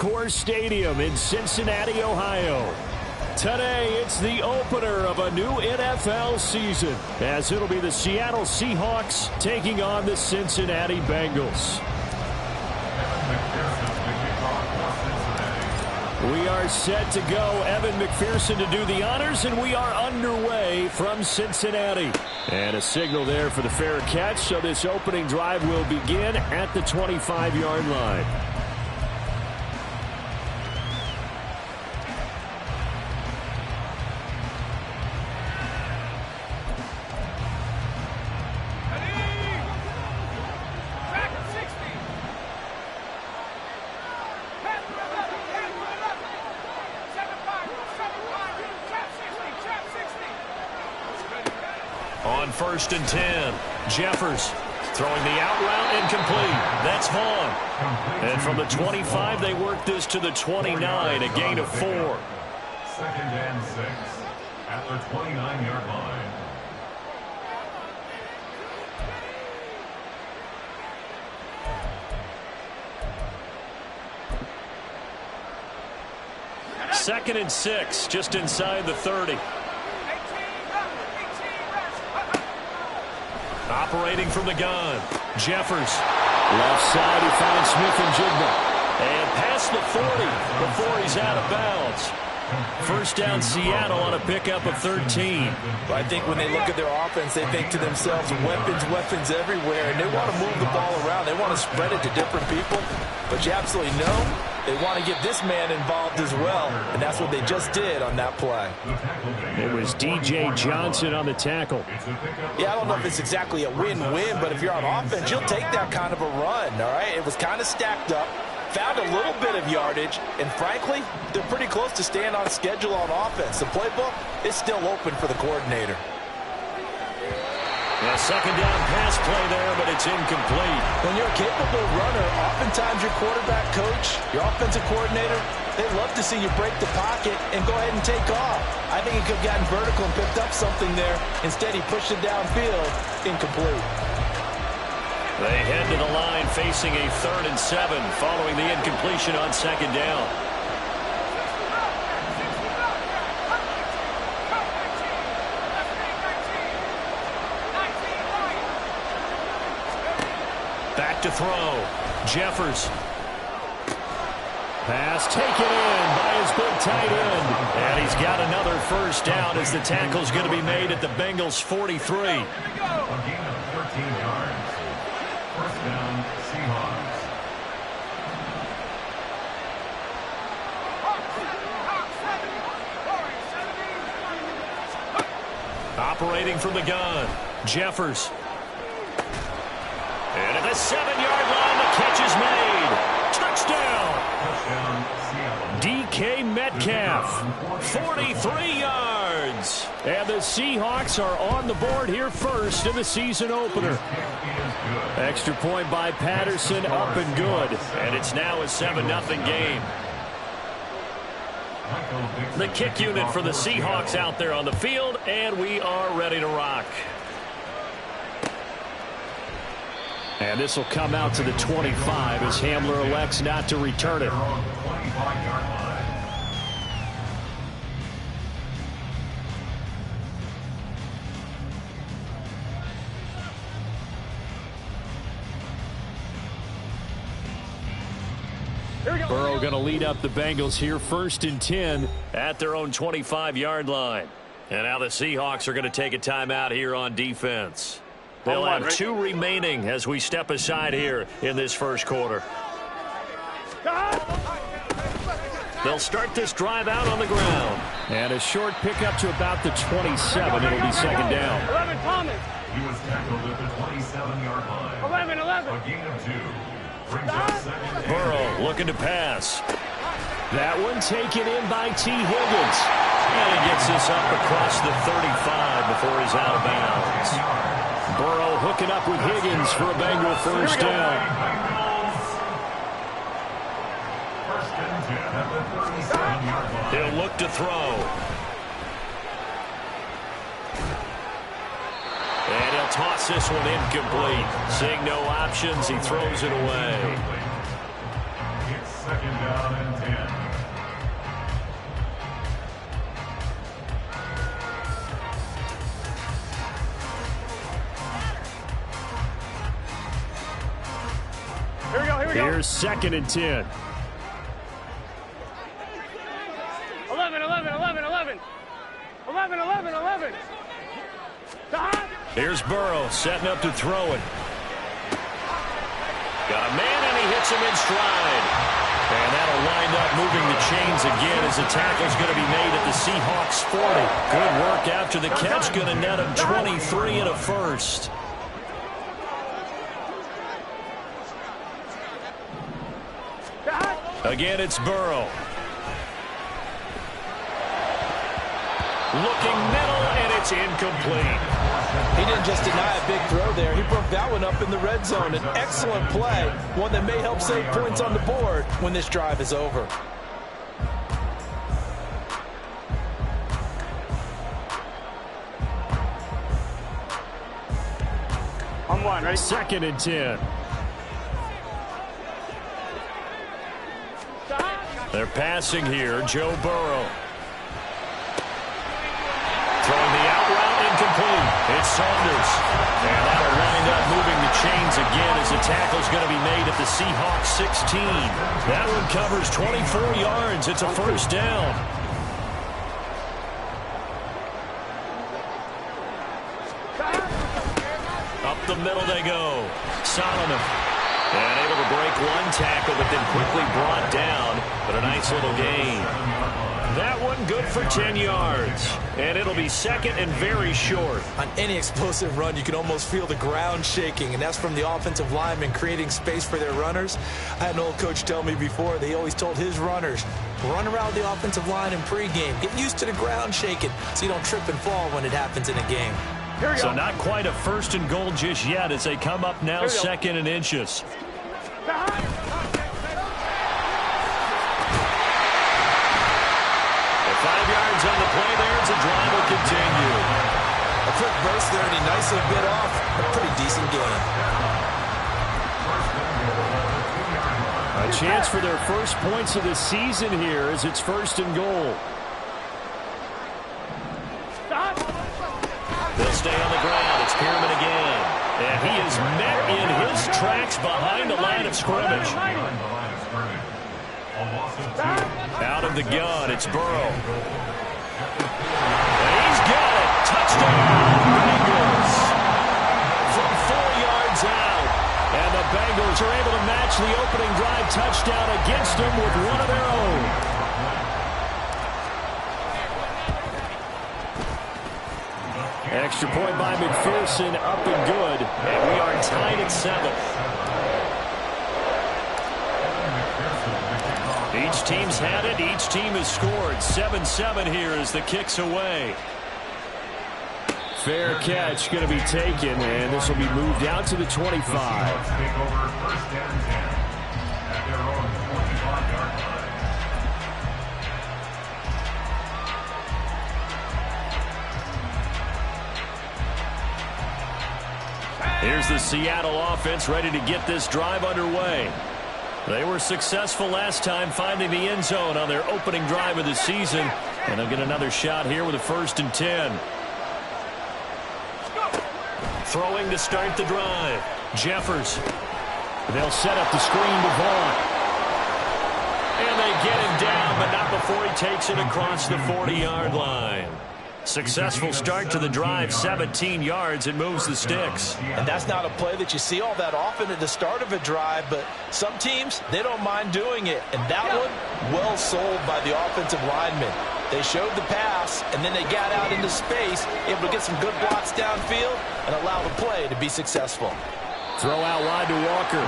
Coors Stadium in Cincinnati, Ohio. Today, it's the opener of a new NFL season, as it'll be the Seattle Seahawks taking on the Cincinnati Bengals. We are set to go. Evan McPherson to do the honors, and we are underway from Cincinnati. And a signal there for the fair catch, so this opening drive will begin at the 25-yard line. On 1st and 10, Jeffers throwing the out route incomplete. That's Vaughn. And from the 25, they work this to the 29, a gain of 4. 2nd and 6 at the 29-yard line. Second and 6, just inside the 30. Operating from the gun, Jeffers. Left side, he finds Smith-Njigba. And past the 40 before he's out of bounds. First down, Seattle on a pickup of 13. I think when they look at their offense, they think to themselves, weapons everywhere, and they want to move the ball around. They want to spread it to different people. But you absolutely know they want to get this man involved as well, and that's what they just did on that play. It was D.J. Johnson on the tackle. Yeah, I don't know if it's exactly a win-win, but if you're on offense, you'll take that kind of a run, all right? It was kind of stacked up. Found a little bit of yardage, and frankly, they're pretty close to staying on schedule on offense. The playbook is still open for the coordinator. A second down pass play there, but it's incomplete. When you're a capable runner, oftentimes your quarterback coach, your offensive coordinator, they love to see you break the pocket and go ahead and take off. I think he could have gotten vertical and picked up something there. Instead, he pushed it downfield, incomplete. They head to the line facing a 3rd and 7 following the incompletion on second down. Back to throw. Jeffers. Pass taken in by his big tight end. And he's got another first down as the tackle's going to be made at the Bengals' 43. A gain of 13 yards. First down, Seahawks. Operating from the gun, Jeffers. And at the 7-yard line, the catch is made. Touchdown! DK Metcalf, 43 yards. And the Seahawks are on the board here first in the season opener. Extra point by Patterson, up and good. And it's now a 7-0 game. The kick unit for the Seahawks out there on the field, and we are ready to rock. And this will come out to the 25 as Hamler elects not to return it. Burrow going to lead up the Bengals here, 1st and 10 at their own 25-yard line. And now the Seahawks are going to take a timeout here on defense. They'll have 2 remaining as we step aside here in this first quarter. They'll start this drive out on the ground. And a short pickup to about the 27. It'll be second down. 11 Thomas. He was tackled at the 27-yard line. 11. A gain of 2. Burrow looking to pass. That one taken in by T. Higgins. And he gets this up across the 35 before he's out of bounds. Burrow hooking up with Higgins for a Bengal first down. He'll look to throw. And he'll toss this one incomplete. Seeing no options, he throws it away. Second down and 10. Here we go. Here's 2nd and 10. 11. 11. Here's Burrow setting up to throw it. Got a man, and he hits him in stride. And that'll wind up moving the chains again as the tackle's going to be made at the Seahawks 40. Good work after the catch. Going to net him 23 and a first. Again, it's Burrow. Looking middle, and it's incomplete. He didn't just deny a big throw there. He broke that one up in the red zone. An excellent play, one that may help save points on the board when this drive is over. On one, ready? 2nd and 10. They're passing here. Joe Burrow. Throwing the out route, incomplete. It's Saunders. And that'll wind up moving the chains again as the tackle's going to be made at the Seahawks 16. That one covers 24 yards. It's a first down. Up the middle they go. Solomon. And able to break one tackle, but then quickly brought down. But a nice little gain. That one good for 10 yards. And it'll be 2nd and very short. On any explosive run, you can almost feel the ground shaking, and that's from the offensive linemen creating space for their runners. I had an old coach tell me before, they always told his runners, run around the offensive line in pregame. Get used to the ground shaking so you don't trip and fall when it happens in a game. So not quite a 1st and goal just yet as they come up now 2nd and inches. 5 yards on the play there as the drive will continue. A quick burst there, and he nicely bit off a pretty decent gain. A chance for their first points of the season here as it's 1st and goal. They'll stay on the ground. It's Pierman again. And he is met in his tracks behind the line of scrimmage. Out of the gun, it's Burrow. And he's got it. Touchdown, Bengals. From 4 yards out. And the Bengals are able to match the opening drive touchdown against them with one of their own. Extra point by McPherson, up and good. And we are tied at 7. Each team's had it. Each team has scored. 7-7 here as the kick's away. Fair catch going to be taken, and this will be moved out to the 25. Take over 1st and 10 at their own 25-yard line. Here's the Seattle offense ready to get this drive underway. They were successful last time finding the end zone on their opening drive of the season. And they'll get another shot here with a 1st and 10. Throwing to start the drive. Jeffers. They'll set up the screen to Vaughn. And they get him down, but not before he takes it across the 40-yard line. Successful start to the drive, 17 yards, and moves the sticks. And that's not a play that you see all that often at the start of a drive, but some teams, they don't mind doing it. And that one, well sold by the offensive lineman. They showed the pass, and then they got out into space, able to get some good blocks downfield and allow the play to be successful. Throw out wide to Walker.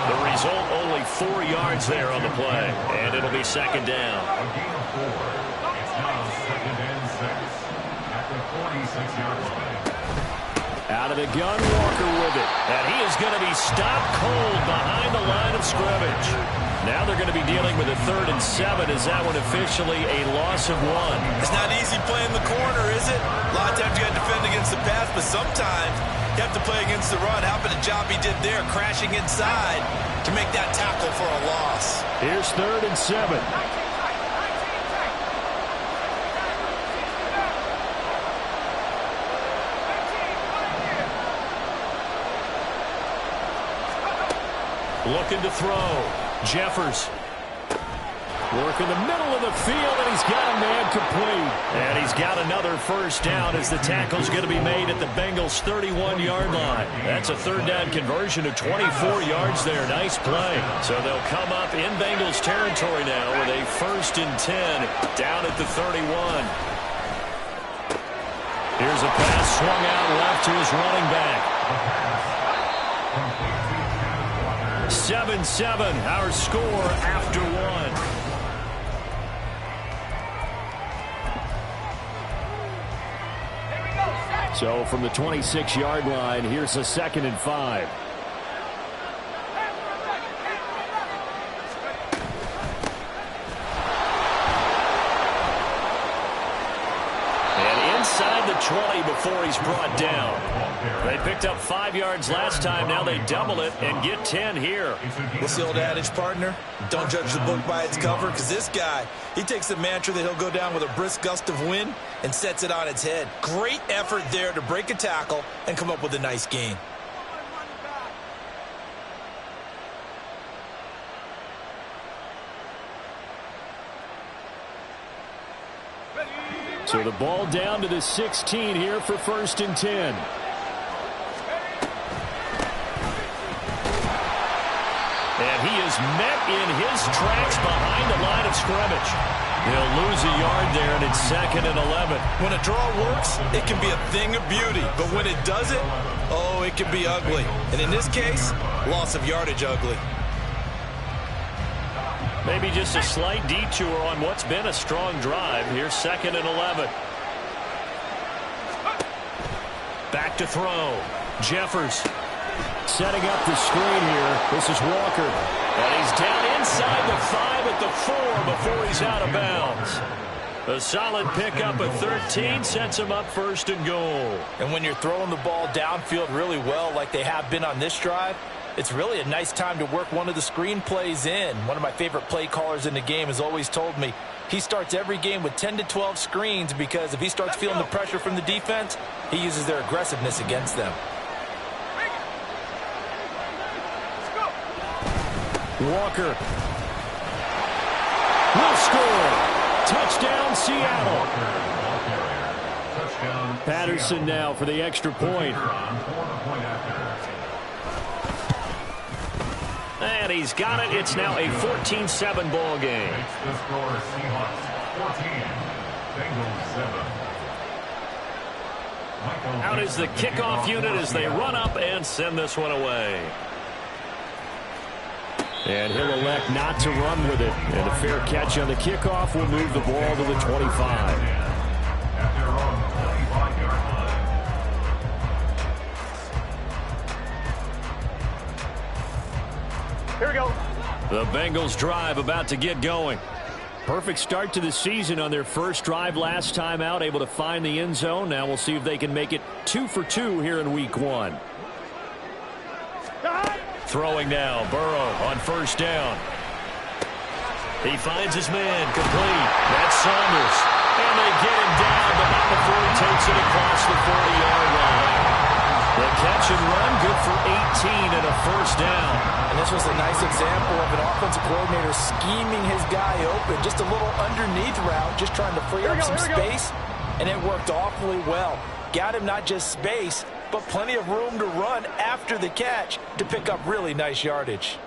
The result, only 4 yards there on the play, and it'll be 2nd down. A gain of 4. It's now 2nd and 6 at the 46-yard line. Out of the gun, Walker with it. And he is going to be stopped cold behind the line of scrimmage. Now they're going to be dealing with a 3rd and 7. Is that one officially a loss of 1? It's not easy playing the corner, is it? A lot of times you got to defend against the pass, but sometimes you have to play against the run. How about the job he did there, crashing inside to make that tackle for a loss. Here's 3rd and 7. Looking to throw. Jeffers. Work in the middle of the field, and he's got a man complete. And he's got another first down as the tackle's going to be made at the Bengals' 31-yard line. That's a 3rd down conversion of 24 yards there. Nice play. So they'll come up in Bengals territory now with a 1st and 10 down at the 31. Here's a pass swung out left to his running back. 7-7, our score after 1. So from the 26-yard line, here's a 2nd and 5. And inside the 20 before he's brought down. They picked up 5 yards last time. Now they double it and get 10 here. What's the old adage, partner? Don't judge the book by its cover, because this guy, he takes the mantra that he'll go down with a brisk gust of wind and sets it on its head. Great effort there to break a tackle and come up with a nice gain. So the ball down to the 16 here for 1st and 10. And he is met in his tracks behind the line of scrimmage. He'll lose a yard there, and it's 2nd and 11. When a draw works, it can be a thing of beauty. But when it doesn't, oh, it can be ugly. And in this case, loss of yardage ugly. Maybe just a slight detour on what's been a strong drive. Here's 2nd and 11. Back to throw. Jeffers. Setting up the screen here. This is Walker. And he's down inside the 5 at the 4 before he's out of bounds. A solid pickup at 13 sets him up 1st and goal. And when you're throwing the ball downfield really well like they have been on this drive, it's really a nice time to work one of the screen plays in. One of my favorite play callers in the game has always told me he starts every game with 10 to 12 screens because if he starts feeling the pressure from the defense, he uses their aggressiveness against them. Walker will score. Touchdown, Seattle. Patterson now for the extra point. And he's got it. It's now a 14-7 ball game. The score is Seahawks 14, Bengals 7. Out is the kickoff unit as they run up and send this one away. And he'll elect not to run with it. And a fair catch on the kickoff will move the ball to the 25. Here we go. The Bengals drive about to get going. Perfect start to the season on their first drive last time out, able to find the end zone. Now we'll see if they can make it 2 for 2 here in week 1. Throwing now, Burrow on 1st down. He finds his man, complete. That's Saunders. And they get him down, but not before he takes it across the 40-yard line. The catch and run, good for 18 and a 1st down. And this was a nice example of an offensive coordinator scheming his guy open. Just a little underneath route, just trying to free up some space. And it worked awfully well. Got him not just space, but plenty of room to run after the catch to pick up really nice yardage.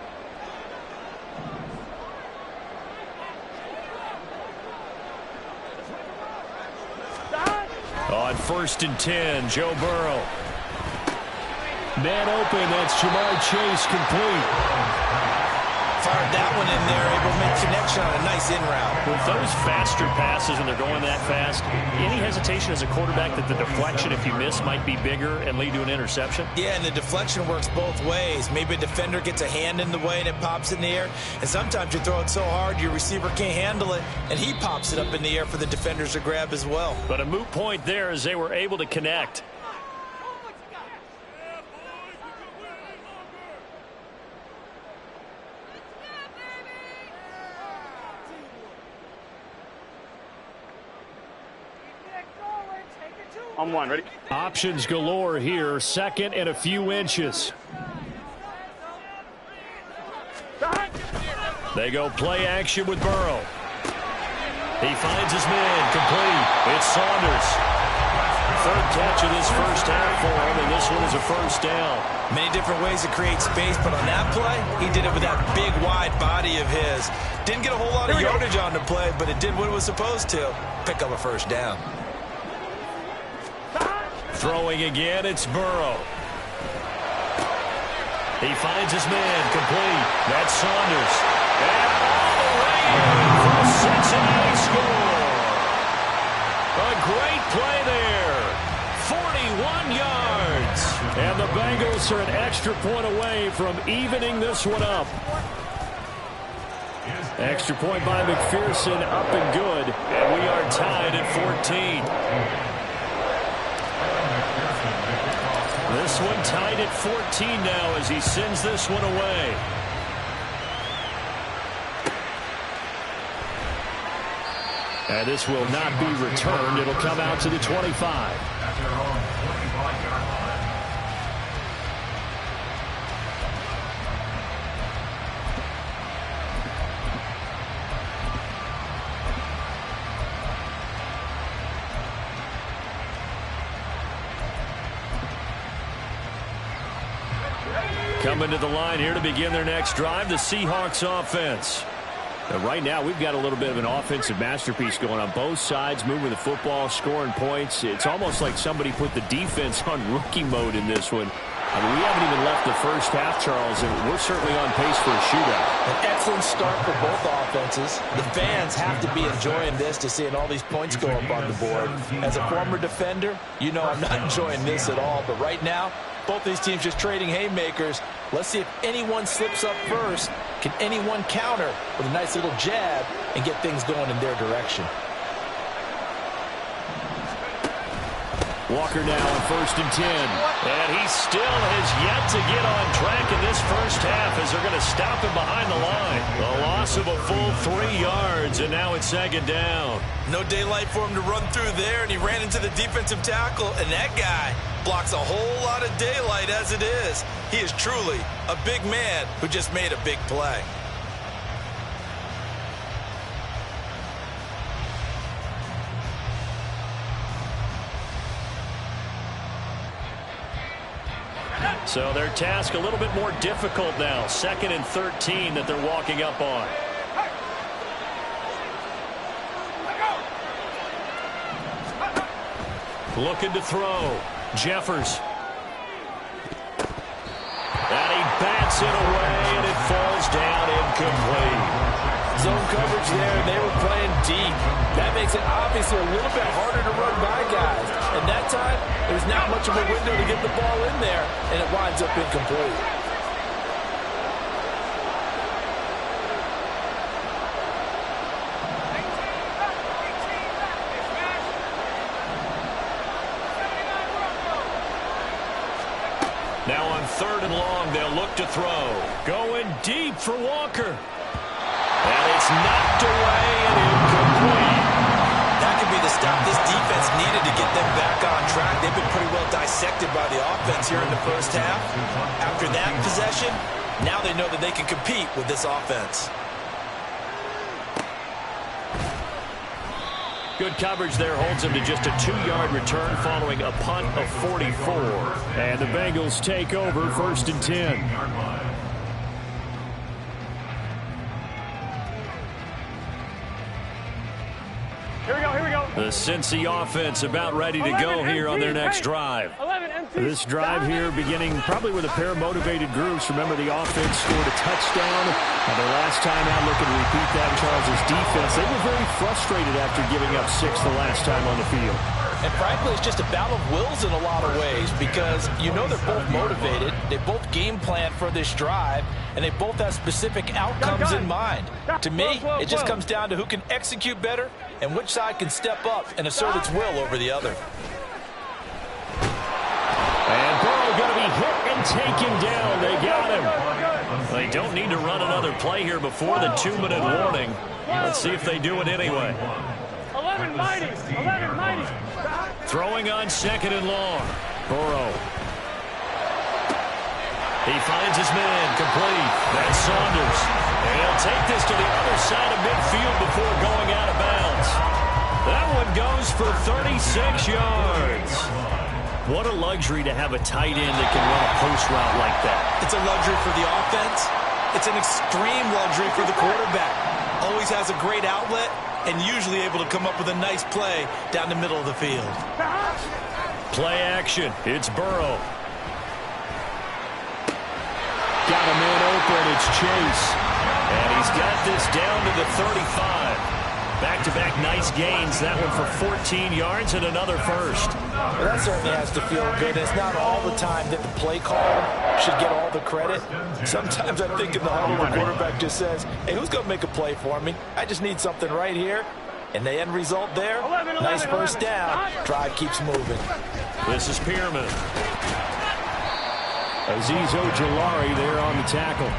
On 1st and 10, Joe Burrow. Man open, that's Jamar Chase, complete. Fired that one in there, able to make connection on a nice in route. With those faster passes and they're going that fast, any hesitation as a quarterback that the deflection, if you miss, might be bigger and lead to an interception? Yeah, and the deflection works both ways. Maybe a defender gets a hand in the way and it pops in the air. And sometimes you throw it so hard your receiver can't handle it, and he pops it up in the air for the defenders to grab as well. But a moot point there as they were able to connect. On one, ready? Options galore here. Second and a few inches. They go play action with Burrow. He finds his man, complete. It's Saunders. Third catch of this first half for him, and this one is a first down. Many different ways to create space, but on that play, he did it with that big, wide body of his. Didn't get a whole lot of yardage on the play, but it did what it was supposed to. Pick up a first down. Throwing again, it's Burrow. He finds his man, complete. That's Saunders. And all the way in for a Cincinnati score. A great play there. 41 yards. And the Bengals are an extra point away from evening this one up. Extra point by McPherson, up and good. And we are tied at 14. This one tied at 14 now as he sends this one away. And this will not be returned. It'll come out to the 25. Coming to the line here to begin their next drive, the Seahawks offense. Right now, we've got a little bit of an offensive masterpiece going on both sides, moving the football, scoring points. It's almost like somebody put the defense on rookie mode in this one. I mean, we haven't even left the first half, Charles, and we're certainly on pace for a shootout. An excellent start for both offenses. The fans have to be enjoying this to seeing all these points go up on the board. As a former defender, you know I'm not enjoying this at all, but right now, both these teams just trading haymakers. Let's see if anyone slips up first. Can anyone counter with a nice little jab and get things going in their direction? Walker now on 1st and 10. And he still has yet to get on track in this first half as they're going to stop him behind the line. A loss of a full 3 yards, and now it's second down. No daylight for him to run through there, and he ran into the defensive tackle, and that guy blocks a whole lot of daylight as it is. He is truly a big man who just made a big play. So their task a little bit more difficult now. 2nd and 13 that they're walking up on. Looking to throw. Jeffers. And he bats it away, and it falls down incomplete. Zone coverage there, and they were playing deep. That makes it obviously a little bit harder to run by guys. And that time, there's not much of a window to get the ball in there, and it winds up incomplete. Now on 3rd and long, they'll look to throw. Going deep for Walker. And it's knocked away and incomplete. That could be the stop this defense needed to get them back on track. They've been pretty well dissected by the offense here in the first half. After that possession, now they know that they can compete with this offense. Good coverage there holds him to just a 2-yard return following a punt of 44. And the Bengals take over 1st and 10. Here we go. The Cincy offense about ready to go here on their next drive. 11 MT. This drive here beginning probably with a pair of motivated groups. Remember, the offense scored a touchdown. And their last time out, looking to repeat that in Charles' defense. They were very frustrated after giving up 6 the last time on the field. And frankly, it's just a battle of wills in a lot of ways because you know they're both motivated. They both game plan for this drive, and they both have specific outcomes in mind. To me, it just comes down to who can execute better and which side can step up and assert its will over the other. And Burrow going to be hit and taken down. They got him. They don't need to run another play here before the 2-minute warning. Let's see if they do it anyway. 11, mighty. 11, mighty. Throwing on 2nd and long. Burrow. He finds his man complete. That's Saunders. And he'll take this to the other side of midfield before going out of bounds. That one goes for 36 yards. What a luxury to have a tight end that can run a post route like that. It's a luxury for the offense. It's an extreme luxury for the quarterback. Always has a great outlet and usually able to come up with a nice play down the middle of the field. Play action. It's Burrow. Got a man open. It's Chase. And he's got this down to the 35. Back-to-back nice gains. That one for 14 yards and another first. Well, that certainly has to feel good. It's not all the time that the play caller should get all the credit. Sometimes I think in the huddle, the quarterback just says, hey, who's going to make a play for me? I just need something right here. And the end result there, nice first down. Drive keeps moving. This is Pearman. Azeez Ojulari there on the tackle.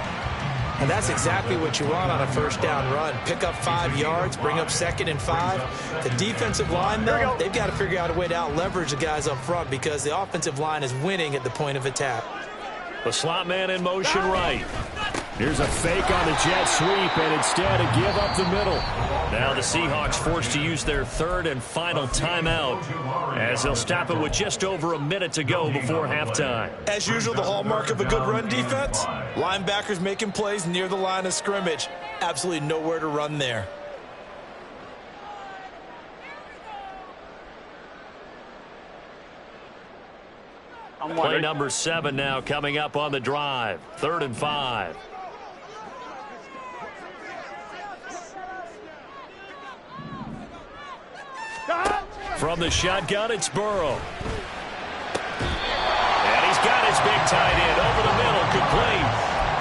And that's exactly what you want on a first down run. Pick up 5 yards, bring up 2nd and 5. The defensive line, though, they've got to figure out a way to out-leverage the guys up front because the offensive line is winning at the point of attack. The slot man in motion right. Here's a fake on the jet sweep, and instead a give up the middle. Now the Seahawks forced to use their 3rd and final timeout as they'll stop it with just over a minute to go before halftime. As usual, the hallmark of a good run defense, linebackers making plays near the line of scrimmage. Absolutely nowhere to run there. Play number 7 now coming up on the drive. 3rd and 5. From the shotgun, it's Burrow. And he's got his big tight end over the middle, complete.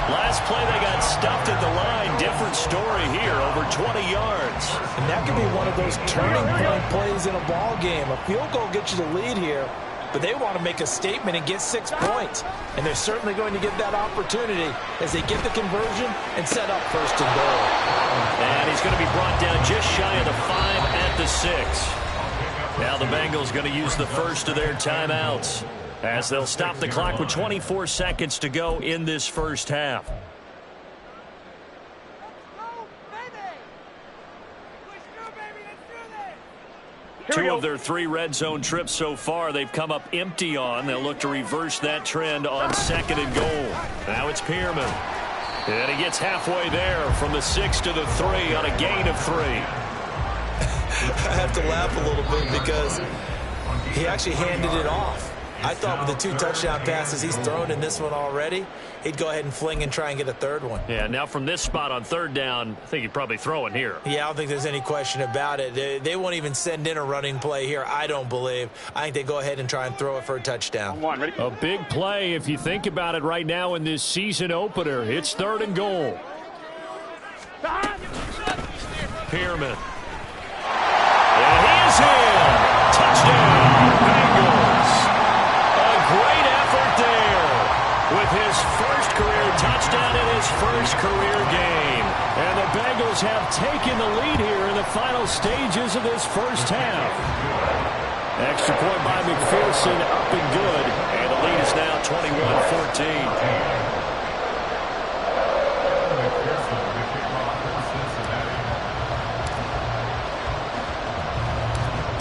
Last play, they got stuffed at the line. Different story here, over 20 yards. And that could be one of those turning point plays in a ball game. A field goal gets you the lead here, but they want to make a statement and get 6 points. And they're certainly going to get that opportunity as they get the conversion and set up 1st and goal. And he's going to be brought down just shy of the 5 at the 6. Now the Bengals going to use the first of their timeouts as they'll stop the clock with 24 seconds to go in this first half. Two of their 3 red zone trips so far they've come up empty on. They'll look to reverse that trend on 2nd and goal. Now it's Pearman. And he gets halfway there from the 6 to the 3 on a gain of 3. I have to laugh a little bit because he actually handed it off. I thought with the 2 touchdown passes he's thrown in this one already, he'd go ahead and fling and try and get a 3rd one. Yeah, now from this spot on 3rd down, I think he'd probably throw it here. Yeah, I don't think there's any question about it. They won't even send in a running play here, I don't believe. I think they go ahead and try and throw it for a touchdown. A big play if you think about it right now in this season opener. It's 3rd and goal. Pearman. And he is in. Touchdown, Bengals. A great effort there with his first career touchdown in his first career game. And the Bengals have taken the lead here in the final stages of this first half. Extra point by McPherson, up and good. And the lead is now 21-14.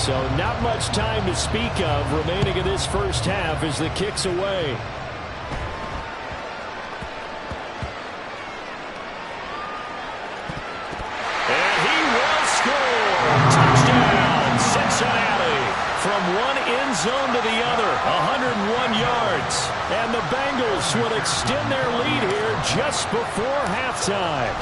So not much time to speak of remaining in this first half as the kick's away. And he will score. Touchdown, Cincinnati. From one end zone to the other, 101 yards. And the Bengals will extend their lead here just before halftime.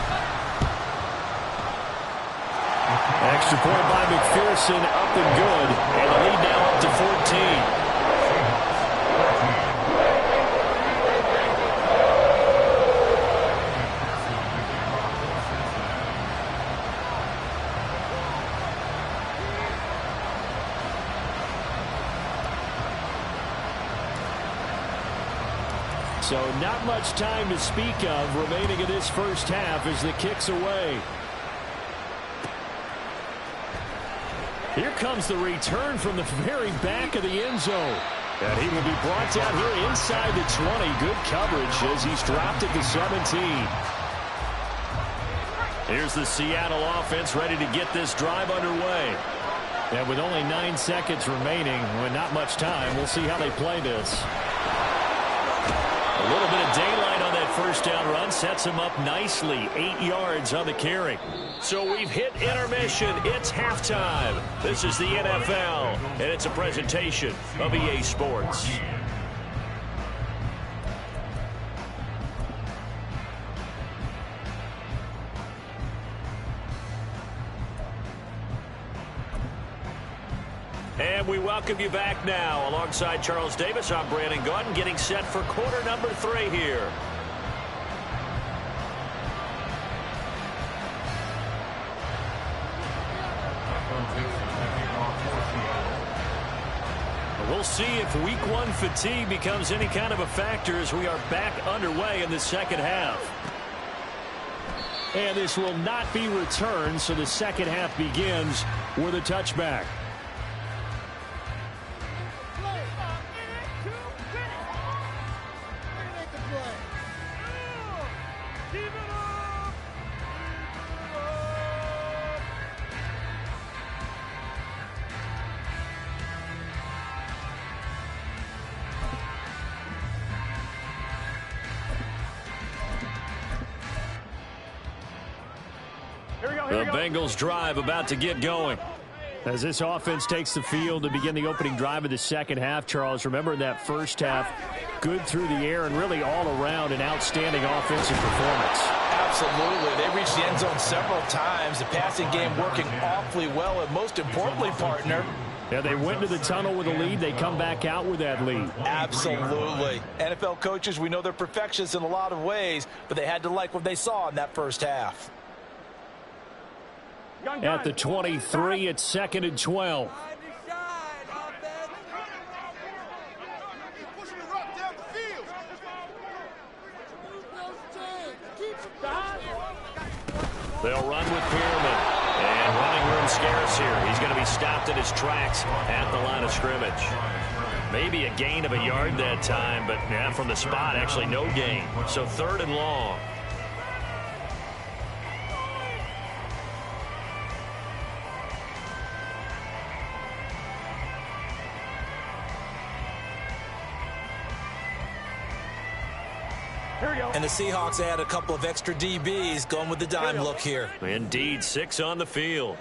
Extra point by McPherson, up and good. And the lead now up to 14. So not much time to speak of remaining in this first half as the kick's away. Here comes the return from the very back of the end zone. And he will be brought down here inside the 20. Good coverage as he's dropped at the 17. Here's the Seattle offense ready to get this drive underway. And with only 9 seconds remaining, with not much time, we'll see how they play this. A little bit of daylight on that first down run sets him up nicely. 8 yards on the carry. So we've hit intermission. It's halftime. This is the NFL, and it's a presentation of EA Sports. And we welcome you back now. Alongside Charles Davis, I'm Brandon Gaudin, getting set for quarter number 3 here. We'll see if week 1 fatigue becomes any kind of a factor as we are back underway in the second half. And this will not be returned, so the second half begins with a touchback. The Bengals drive about to get going. As this offense takes the field to begin the opening drive of the second half, Charles, remember that first half, good through the air and really all around an outstanding offensive performance. Absolutely. They reached the end zone several times. The passing game working awfully well, and most importantly, partner, yeah, they went to the tunnel with a lead. They come back out with that lead. Absolutely. NFL coaches, we know they're perfectionists in a lot of ways, but they had to like what they saw in that first half. At the 23, it's 2nd and 12. They'll run with Pearman. And running room scarce here. He's going to be stopped in his tracks at the line of scrimmage. Maybe a gain of a yard that time, but yeah, from the spot, actually no gain. So 3rd and long. And the Seahawks add a couple of extra DBs going with the dime look here. Indeed, 6 on the field.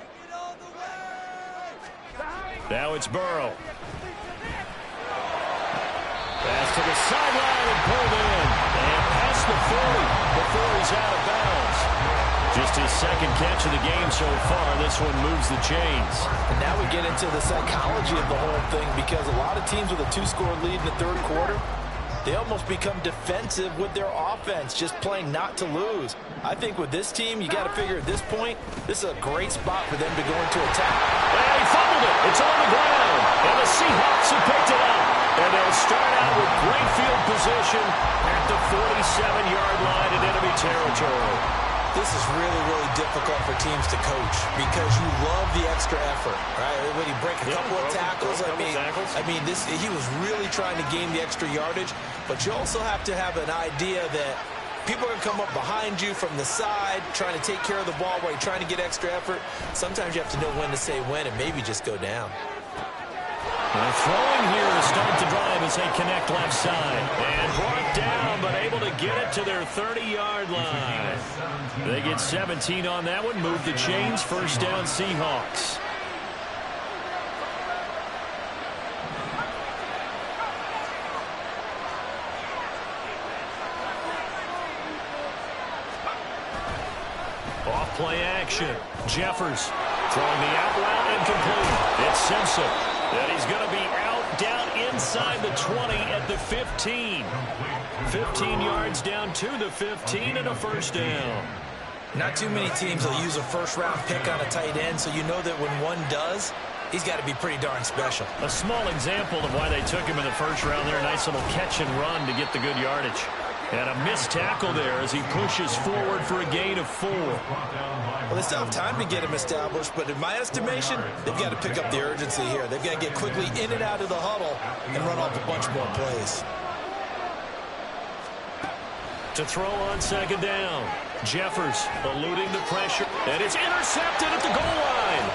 Now it's Burrow. Pass to the sideline and pulled in. And past the 40 before he's out of bounds. Just his 2nd catch of the game so far. This one moves the chains. And now we get into the psychology of the whole thing, because a lot of teams with a 2-score lead in the 3rd quarter, they almost become defensive with their offense, just playing not to lose. I think with this team, you got to figure at this point, this is a great spot for them to go into attack. And he fumbled it. It's on the ground. And the Seahawks have picked it up. And they'll start out with great field position at the 47-yard line in enemy territory. This is really, really difficult for teams to coach because you love the extra effort, right? When you break a couple of tackles, he was really trying to gain the extra yardage, but you also have to have an idea that people are going to come up behind you from the side, trying to take care of the ball while you're trying to get extra effort. Sometimes you have to know when to say when and maybe just go down. Throwing here to start the drive as they connect left side. And brought down, but able to get it to their 30-yard line. They get 17 on that one. Move the chains. First down, Seahawks. Off play action. Jeffers throwing the out route incomplete. It's Simpson. And he's going to be out down inside the 20 at the 15. 15 yards down to the 15 and a first down. Not too many teams will use a first-round pick on a tight end, so you know that when one does, he's got to be pretty darn special. A small example of why they took him in the first round there. Nice little catch and run to get the good yardage. And a missed tackle there as he pushes forward for a gain of 4. Well, they still have time to get him established, but in my estimation, they've got to pick up the urgency here. They've got to get quickly in and out of the huddle and run off a bunch more plays. To throw on second down. Jeffers eluding the pressure. And it's intercepted at the goal line.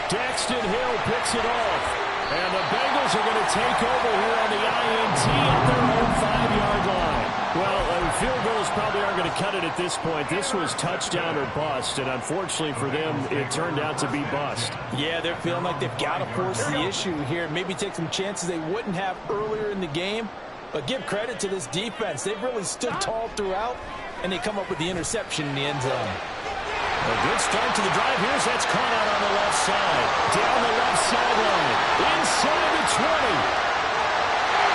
Daxton Hill picks it off. And the Bengals are going to take over here on the INT at their own 5-yard line. Well, field goals probably aren't going to cut it at this point. This was touchdown or bust, and unfortunately for them, it turned out to be bust. Yeah, they're feeling like they've got to force the issue here. Maybe take some chances they wouldn't have earlier in the game. But give credit to this defense. They've really stood tall throughout, and they come up with the interception in the end zone. A good start to the drive. Here's that's caught out on the left side. Down the left sideline. Inside the 20.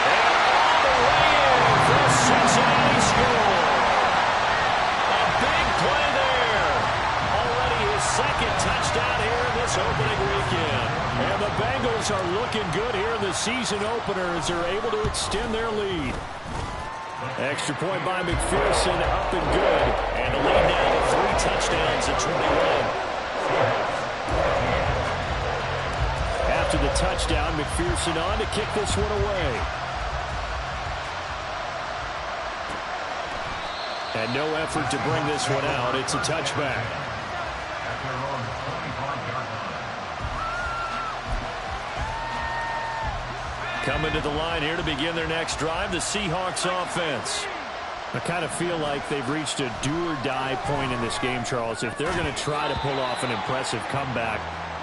And all the way in for Cincinnati score. A big play there. Already his second touchdown here in this opening weekend. And the Bengals are looking good here in the season opener as they're able to extend their lead. Extra point by McPherson, up and good. And the lead now to 3 touchdowns at 21. After the touchdown, McPherson on to kick this one away. And no effort to bring this one out. It's a touchback. Coming to the line here to begin their next drive, the Seahawks offense. I kind of feel like they've reached a do-or-die point in this game, Charles. If they're going to try to pull off an impressive comeback,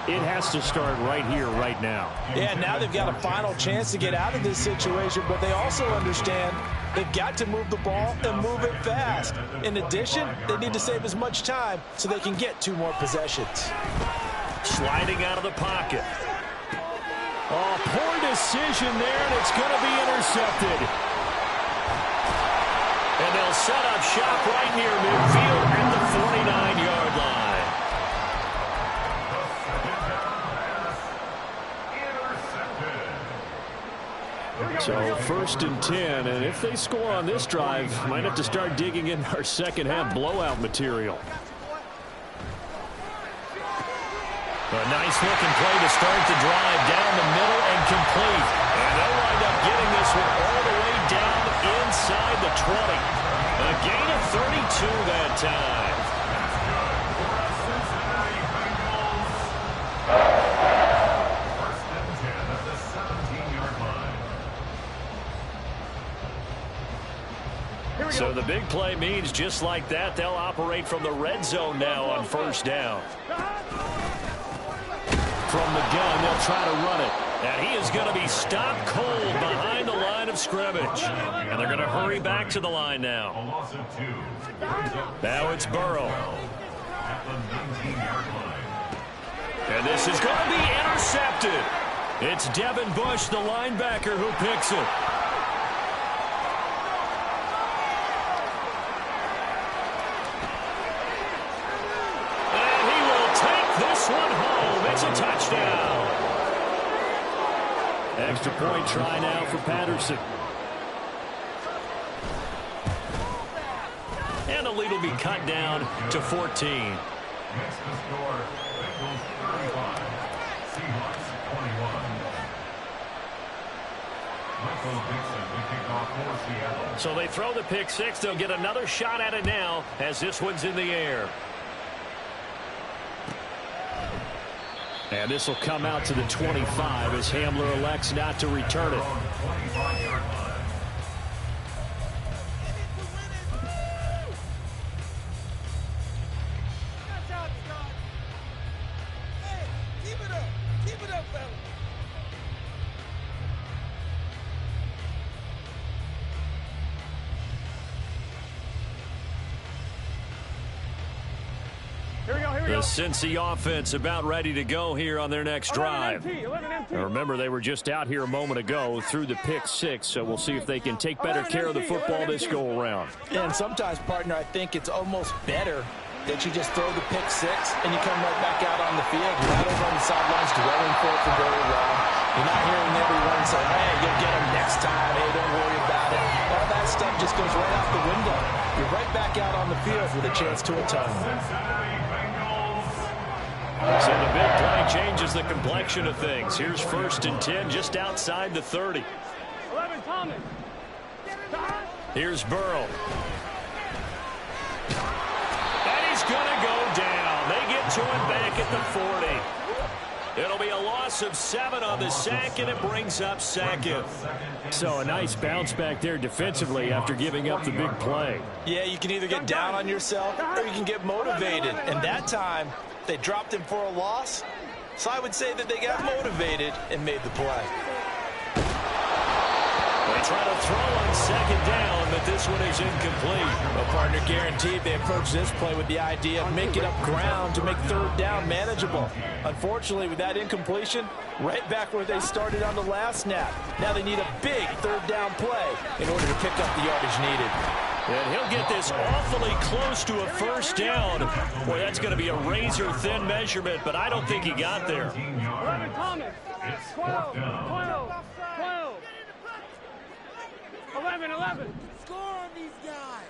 it has to start right here, right now. Yeah, now they've got a final chance to get out of this situation, but they also understand they've got to move the ball and move it fast. In addition, they need to save as much time so they can get 2 more possessions. Sliding out of the pocket. Oh, poor decision there, and it's going to be intercepted. And they'll set up shop right near midfield at the 49-yard line. So 1st and 10, and if they score on this drive, might have to start digging in our second half blowout material. A nice-looking play to start the drive down the middle and complete. And they'll wind up getting this one all the way down inside the 20. A gain of 32 that time. First and 10 at the 17-yard line. So the big play means just like that, they'll operate from the red zone now on 1st down. From the gun, they'll try to run it. And he is going to be stopped cold behind the line of scrimmage. And they're going to hurry back to the line now. A loss of 2. Now it's Burrow. At the 19-yard line. And this is going to be intercepted. It's Devin Bush, the linebacker, who picks it. And he will take this one home. It's a touchdown. Extra point try now for Patterson. And the lead will be cut down to 14. Next to score, Bengals 35, Seahawks 21. Michael Dixon to kick off for Seattle. So they throw the pick 6. They'll get another shot at it now as this one's in the air. And this will come out to the 25 as Hamler elects not to return it. 25-yard line. Keep it up, fella. The Cincy offense about ready to go here on their next drive. Now remember, they were just out here a moment ago through the pick 6, so we'll see if they can take better care of the football this go-around. And sometimes, partner, I think it's almost better that you just throw the pick 6 and you come right back out on the field. You're not over on the sidelines dwelling for it for very long. You're not hearing everyone say, hey, you'll get them next time. Hey, don't worry about it. All that stuff just goes right out the window. You're right back out on the field with a chance to atone. So the big play changes the complexion of things. Here's 1st and 10 just outside the 30. 11, Thomas. Here's Burrow. And he's going to go down. They get to him back at the 40. It'll be a loss of 7 on the sack, and it brings up 2nd. So a nice bounce back there defensively after giving up the big play. Yeah, you can either get down on yourself or you can get motivated. And that time, they dropped him for a loss. So I would say that they got motivated and made the play. They try to throw on 2nd down, but this one is incomplete. Well, partner, guaranteed they approach this play with the idea of making up ground to make 3rd down manageable. Unfortunately, with that incompletion, right back where they started on the last snap. Now they need a big 3rd down play in order to pick up the yardage needed. And he'll get this awfully close to a 1st down. Boy, that's going to be a razor-thin measurement, but I don't think he got there. 11, Thomas. 12, 12, 12. 11, 11. Score on these guys.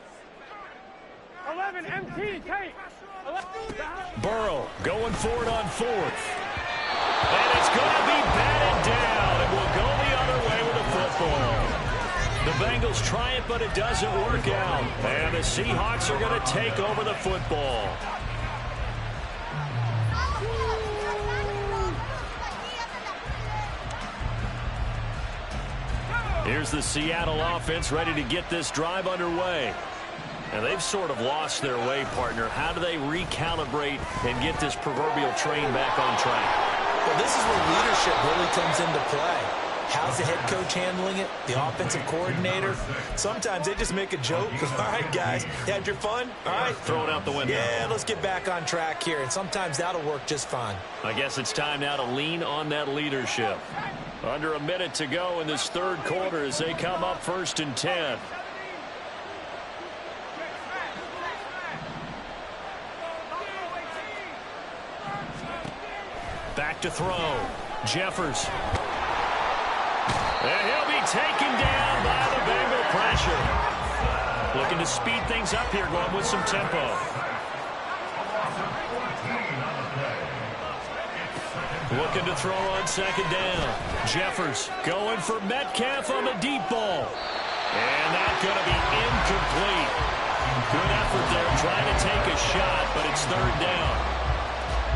11, MT, take. 11. Burrow going for it on 4th. And it's going to be batted down, and we'll go the other way with the football. The Bengals try it, but it doesn't work out. And the Seahawks are going to take over the football. Here's the Seattle offense ready to get this drive underway. And they've sort of lost their way, partner. How do they recalibrate and get this proverbial train back on track? Well, this is where leadership really comes into play. How's the head coach handling it? The offensive coordinator? Sometimes they just make a joke. All right, guys, you had your fun? All right. Throw it out the window. Yeah, let's get back on track here. And sometimes that'll work just fine. I guess it's time now to lean on that leadership. Under a minute to go in this 3rd quarter as they come up 1st and 10. Back to throw. Jeffers. And he'll be taken down by the Bengal pressure. Looking to speed things up here, going with some tempo. Looking to throw on 2nd down. Jeffers going for Metcalf on the deep ball. And that's going to be incomplete. Good effort there trying to take a shot, but it's 3rd down.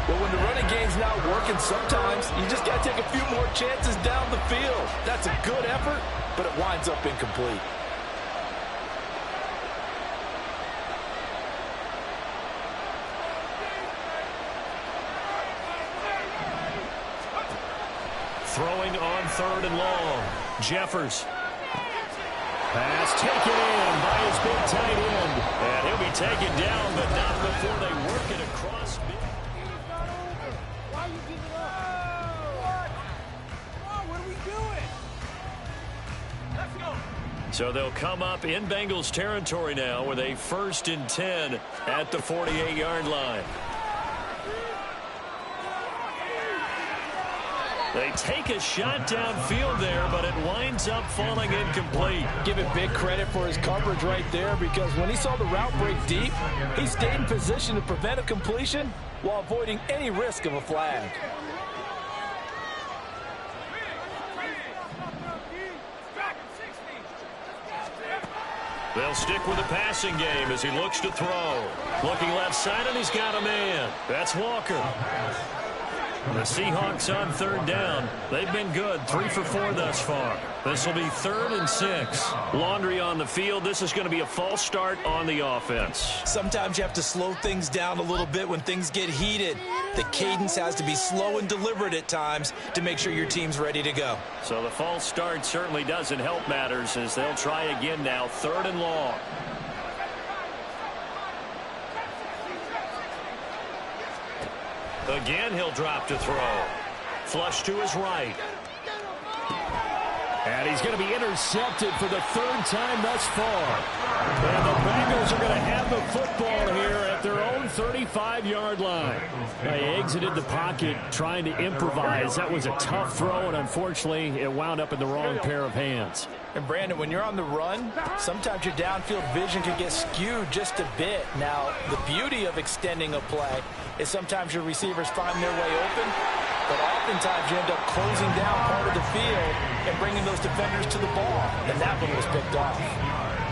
But when the running game's not working, sometimes you just got to take a few more chances down the field. That's a good effort, but it winds up incomplete. Throwing on 3rd and long. Jeffers. Pass taken in by his big tight end. And he'll be taken down, but not before they work it across. Why are you giving up? What are we doing? Let's go. So they'll come up in Bengals territory now with a 1st and 10 at the 48-yard line. They take a shot downfield there, but it winds up falling incomplete. Give it big credit for his coverage right there, because when he saw the route break deep, he stayed in position to prevent a completion while avoiding any risk of a flag. They'll stick with the passing game as he looks to throw. Looking left side, and he's got a man. That's Walker. The Seahawks on 3rd down. They've been good, 3 for 4 thus far. This will be 3rd and 6. Laundry on the field. This is going to be a false start on the offense. Sometimes you have to slow things down a little bit when things get heated. The cadence has to be slow and deliberate at times to make sure your team's ready to go. So the false start certainly doesn't help matters as they'll try again now, 3rd and long. Again, he'll drop to throw. Flush to his right. And he's going to be intercepted for the 3rd time thus far. And the Bengals are going to have the football here at their own 35-yard line. They exited the pocket trying to improvise. That was a tough throw, and unfortunately, it wound up in the wrong pair of hands. And Brandon, when you're on the run, sometimes your downfield vision can get skewed just a bit. Now, the beauty of extending a play is sometimes your receivers find their way open, but oftentimes you end up closing down part of the field and bringing those defenders to the ball. And that one was picked off.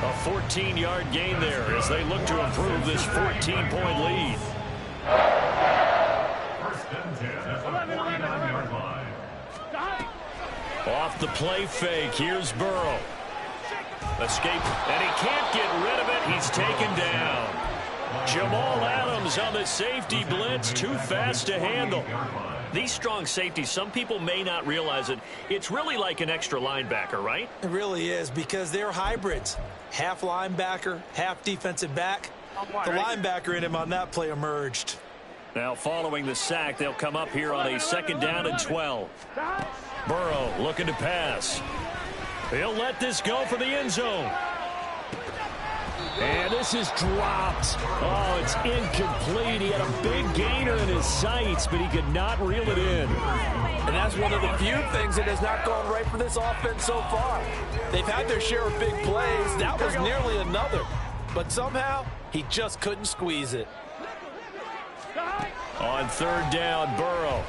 A 14-yard gain there as they look to improve this 14-point lead. First and 10 at the 49-yard line. Off the play fake, here's Burrow. Escape, and he can't get rid of it. He's taken down. Jamal Adams on the safety blitz, too fast to handle. These strong safeties, some people may not realize it. It's really like an extra linebacker, right? It really is, because they're hybrids. Half linebacker, half defensive back. The linebacker in him on that play emerged. Now following the sack, they'll come up here on a 2nd down and 12. Burrow looking to pass. He'll let this go for the end zone. And this is dropped. Oh, it's incomplete. He had a big gainer in his sights, but he could not reel it in. And that's one of the few things that has not gone right for this offense so far. They've had their share of big plays. That was nearly another. But somehow, he just couldn't squeeze it. On 3rd down, Burrow.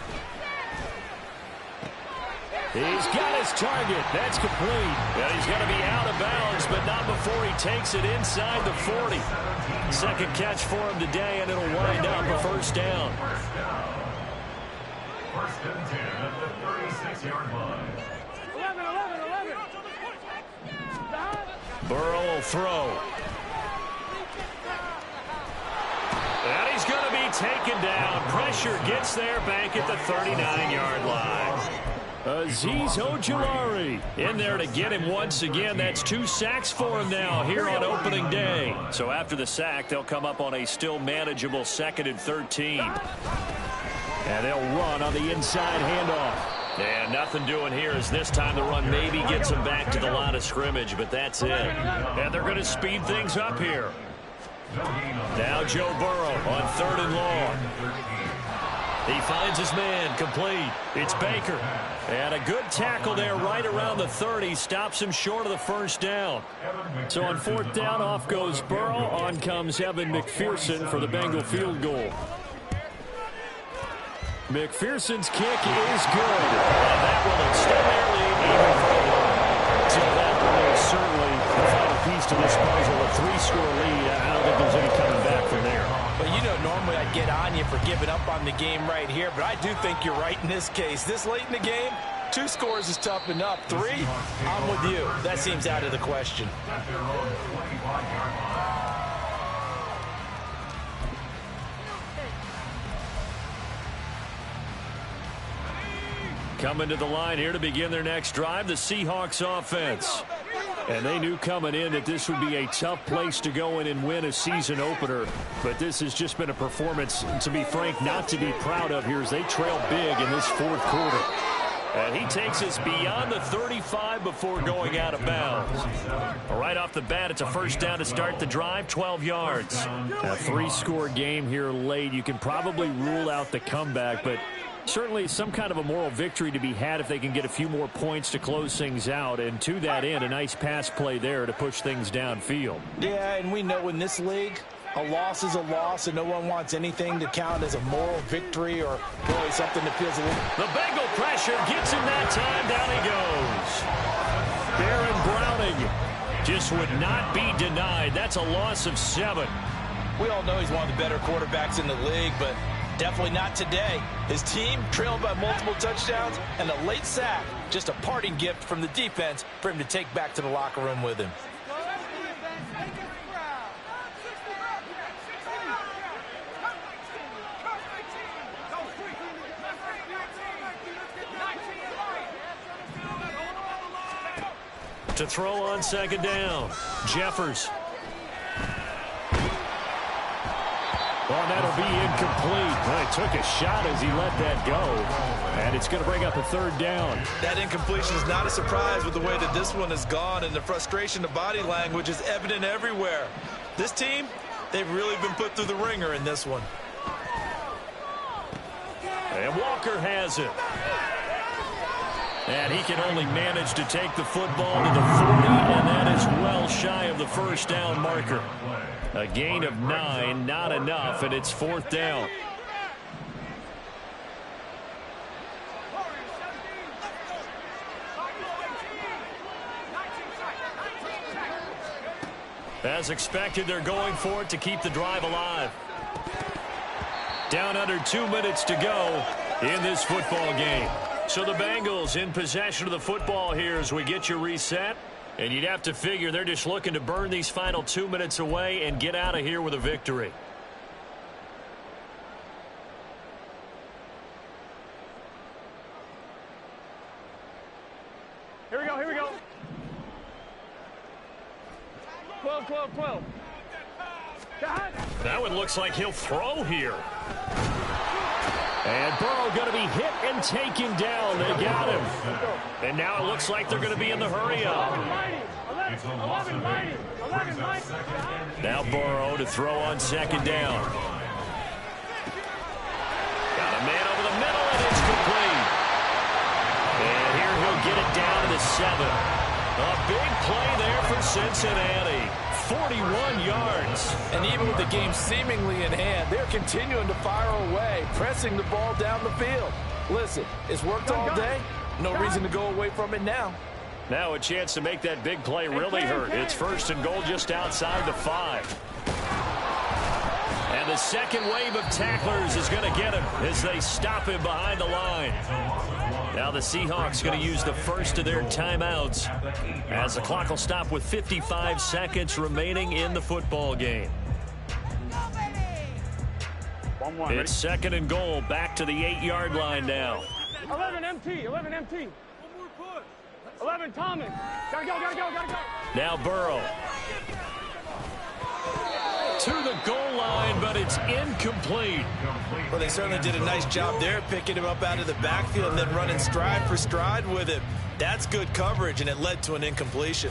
He's got his target. That's complete. And he's going to be out of bounds, but not before he takes it inside the 40. Second catch for him today, and it'll wind up a 1st down. First and 10 at the 36-yard line. 11. Burrow will throw. And he's going to be taken down. Pressure gets there back at the 39-yard line. Azeez Ojulari in there to get him once again. That's 2 sacks for him now here on opening day. So after the sack, they'll come up on a still manageable 2nd and 13. And they'll run on the inside handoff. And nothing doing here as this time the run maybe gets him back to the line of scrimmage, but that's it. And they're going to speed things up here. Now Joe Burrow on 3rd and long. He finds his man, complete. It's Baker. And a good tackle there right around the 30. Stops him short of the 1st down. So on 4th down, off goes Burrow. On comes Evan McPherson for the Bengal field goal. McPherson's kick is good. And that will extend their lead even further. So that one is certainly the final piece to this puzzle. A 3-score lead. I don't think there's any coming back from there. But you know, normally I'd get on you for giving up on the game right here, but I do think you're right in this case. This late in the game, 2 scores is tough enough. 3, I'm with you. That seems out of the question. Coming to the line here to begin their next drive, the Seahawks offense. And they knew coming in that this would be a tough place to go in and win a season opener. But this has just been a performance, to be frank, not to be proud of here as they trail big in this 4th quarter. And he takes us beyond the 35 before going out of bounds. Right off the bat, it's a 1st down to start the drive, 12 yards. A 3-score game here late. You can probably rule out the comeback, but certainly some kind of a moral victory to be had if they can get a few more points to close things out. And to that end, a nice pass play there to push things downfield. Yeah, and we know in this league, a loss is a loss, and no one wants anything to count as a moral victory or really something that feels a little... The Bengal pressure gets him that time. Down he goes. Baron Browning just would not be denied. That's a loss of 7. We all know he's one of the better quarterbacks in the league, but definitely not today. His team trailed by multiple touchdowns, and a late sack, just a parting gift from the defense for him to take back to the locker room with him. To throw on 2nd down, Jeffers. Well, that'll be incomplete. Well, he took a shot as he let that go. And it's going to bring up a 3rd down. That incompletion is not a surprise with the way that this one has gone, and the frustration, the body language is evident everywhere. This team, They've really been put through the ringer in this one. And Walker has it. And he can only manage to take the football to the 40, and that is well shy of the first down marker. A gain of 9, not enough, and it's 4th down. As expected, they're going for it to keep the drive alive. Down under 2 minutes to go in this football game. So the Bengals in possession of the football here as we get you reset. And you'd have to figure they're just looking to burn these final 2 minutes away and get out of here with a victory. Here we go, here we go. 12, 12, 12. Now it looks like he'll throw here. And Burrow going to be hit and taken down. They got him. And now it looks like they're going to be in the hurry-up. 11, 90. Now Burrow to throw on 2nd down. Got a man over the middle, and it's complete. And here he'll get it down to the 7. A big play there for Cincinnati. 41 yards. And even with the game seemingly in hand, they're continuing to fire away, pressing the ball down the field. Listen, it's worked all day. No reason to go away from it now. Now a chance to make that big play really hurt. It's 1st and goal just outside the 5. And the second wave of tacklers is going to get him as they stop him behind the line. Now the Seahawks going to use the first of their timeouts as the clock will stop with 55 seconds remaining in the football game. It's 2nd and goal, back to the 8-yard line now. 11 MT, 11 MT. 11 Thomas. Gotta go. Now Burrow. To the goal line, but it's incomplete. Well, they certainly did a nice job there, picking him up out of the backfield and then running stride for stride with him. That's good coverage, and it led to an incompletion.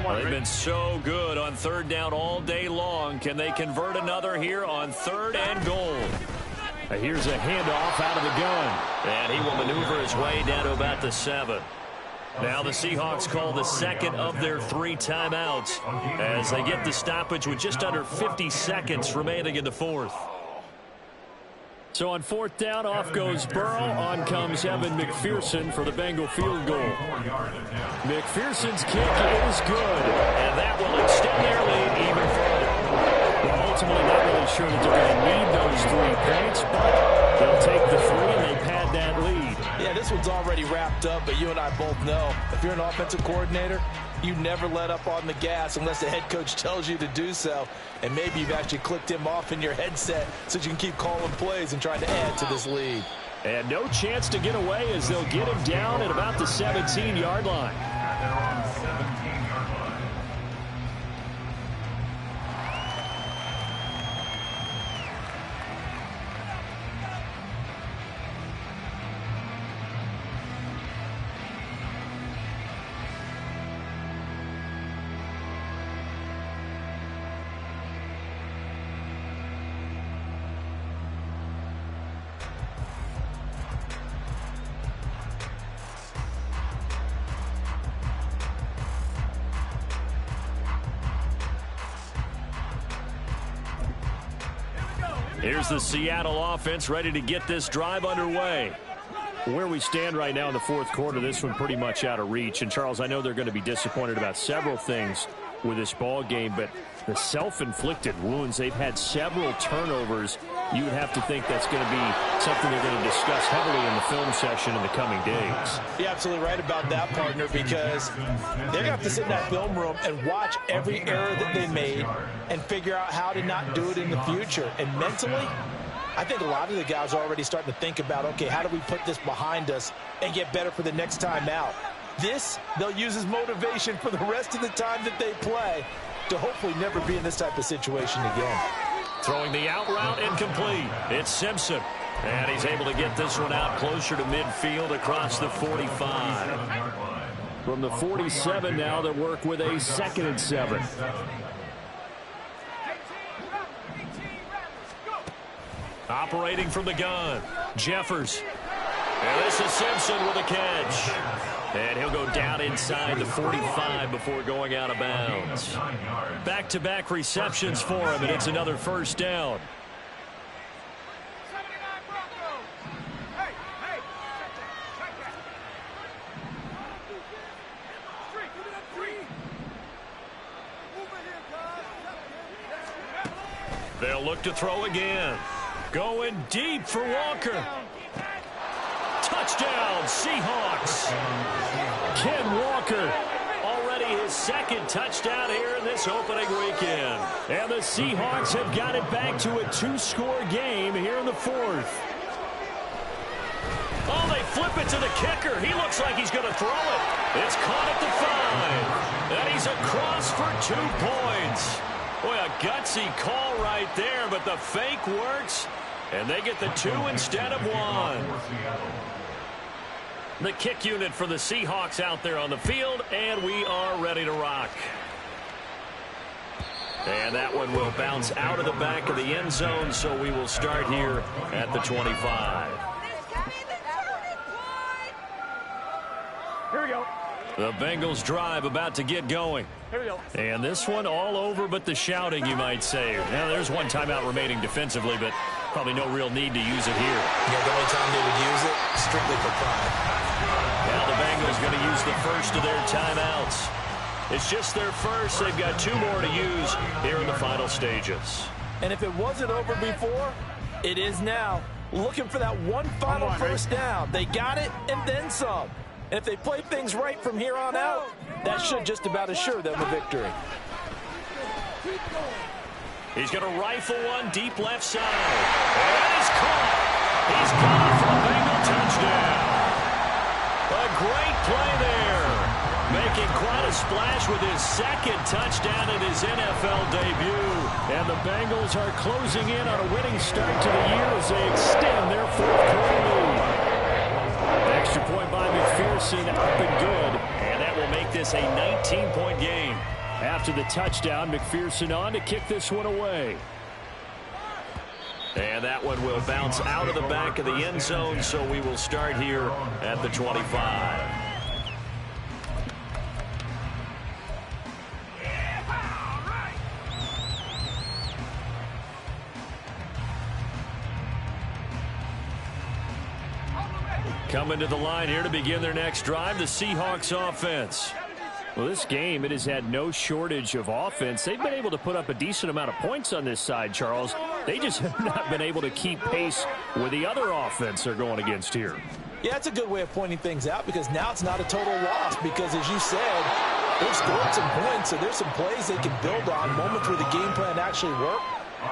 They've been so good on 3rd down all day long. Can they convert another here on 3rd and goal? Here's a handoff out of the gun. And he will maneuver his way down to about the 7. Now the Seahawks call the 2nd of their 3 timeouts as they get the stoppage with just under 50 seconds remaining in the 4th. So on 4th down, off goes Burrow. On comes Evan McPherson for the Bengal field goal. McPherson's kick is good, and that will extend their lead even further. Well, ultimately, not really sure that they're going to need those 3 points, but they'll take the 3 and they pad that lead. Yeah, this one's already wrapped up, but you and I both know if you're an offensive coordinator, you never let up on the gas unless the head coach tells you to do so. And maybe you've actually clicked him off in your headset so you can keep calling plays and trying to add to this lead. And no chance to get away as they'll get him down at about the 17-yard line. They're on the 17-yard line. Here's the Seattle offense ready to get this drive underway. Where we stand right now in the 4th quarter, this one pretty much out of reach. And, Charles, I know they're going to be disappointed about several things with this ball game, but the self-inflicted wounds, they've had several turnovers. You would have to think that's going to be something they're going to discuss heavily in the film session in the coming days. You're absolutely right about that, partner, because they're going to have to sit in that film room and watch every error that they made and figure out how to not do it in the future. And mentally, I think a lot of the guys are already starting to think about, okay, how do we put this behind us and get better for the next time out? This, they'll use as motivation for the rest of the time that they play to hopefully never be in this type of situation again. Throwing the out route incomplete. It's Simpson. And he's able to get this one out closer to midfield across the 45. From the 47 now, they work with a 2nd and 7. Operating from the gun, Jeffers. And this is Simpson with a catch. And he'll go down inside the 45 before going out of bounds. Back-to-back receptions for him, and it's another first down. They'll look to throw again. Going deep for Walker. Touchdown, Seahawks. Ken Walker. Already his 2nd touchdown here in this opening weekend. And the Seahawks have got it back to a 2-score game here in the 4th. Oh, they flip it to the kicker. He looks like he's going to throw it. It's caught at the 5. And he's across for 2 points. Boy, a gutsy call right there, but the fake works. And they get the 2 instead of 1. The kick unit for the Seahawks out there on the field, and we are ready to rock. And that one will bounce out of the back of the end zone, so we will start here at the 25. Here we go. The Bengals drive about to get going. Here we go. And this one all over but the shouting, you might say. Now, there's one timeout remaining defensively, but probably no real need to use it here. Yeah, the only time they would use it, strictly for pride. Now the Bengals going to use the first of their timeouts. It's just their first. They've got 2 more to use here in the final stages. And if it wasn't over before, it is now. Looking for that one final first down. They got it and then some. And if they play things right from here on out, that should just about assure them a victory. He's going to rifle one deep left side. And he's caught. He's got it for a Bengal touchdown. A great play there. Making quite a splash with his 2nd touchdown in his NFL debut. And the Bengals are closing in on a winning start to the year as they extend their 4th-quarter lead. Extra point by McPherson, up and good. And that will make this a 19-point game. After the touchdown, McPherson on to kick this one away. And that one will bounce out of the back of the end zone, so we will start here at the 25. Coming to the line here to begin their next drive, the Seahawks offense. Well, this game, it has had no shortage of offense. They've been able to put up a decent amount of points on this side, Charles. They just have not been able to keep pace with the other offense they're going against here. Yeah, that's a good way of pointing things out because now it's not a total loss because, as you said, they've scored some points, so there's some plays they can build on, moments where the game plan actually worked.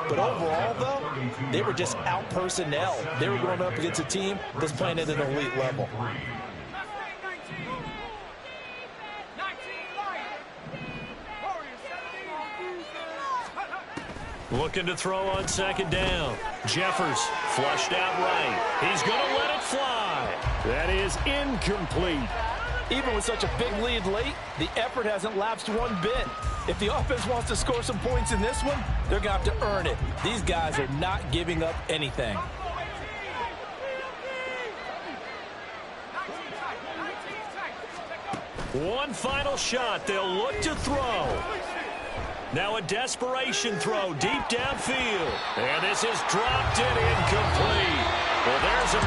But overall, though, they were just out-personnel. They were going up against a team that's playing at an elite level. Looking to throw on 2nd down. Jeffers flushed out right. He's going to let it fly. That is incomplete. Even with such a big lead late, the effort hasn't lapsed one bit. If the offense wants to score some points in this one, they're going to have to earn it. These guys are not giving up anything. One final shot. They'll look to throw. Now a desperation throw deep downfield. And this is dropped in incomplete. Well, there's a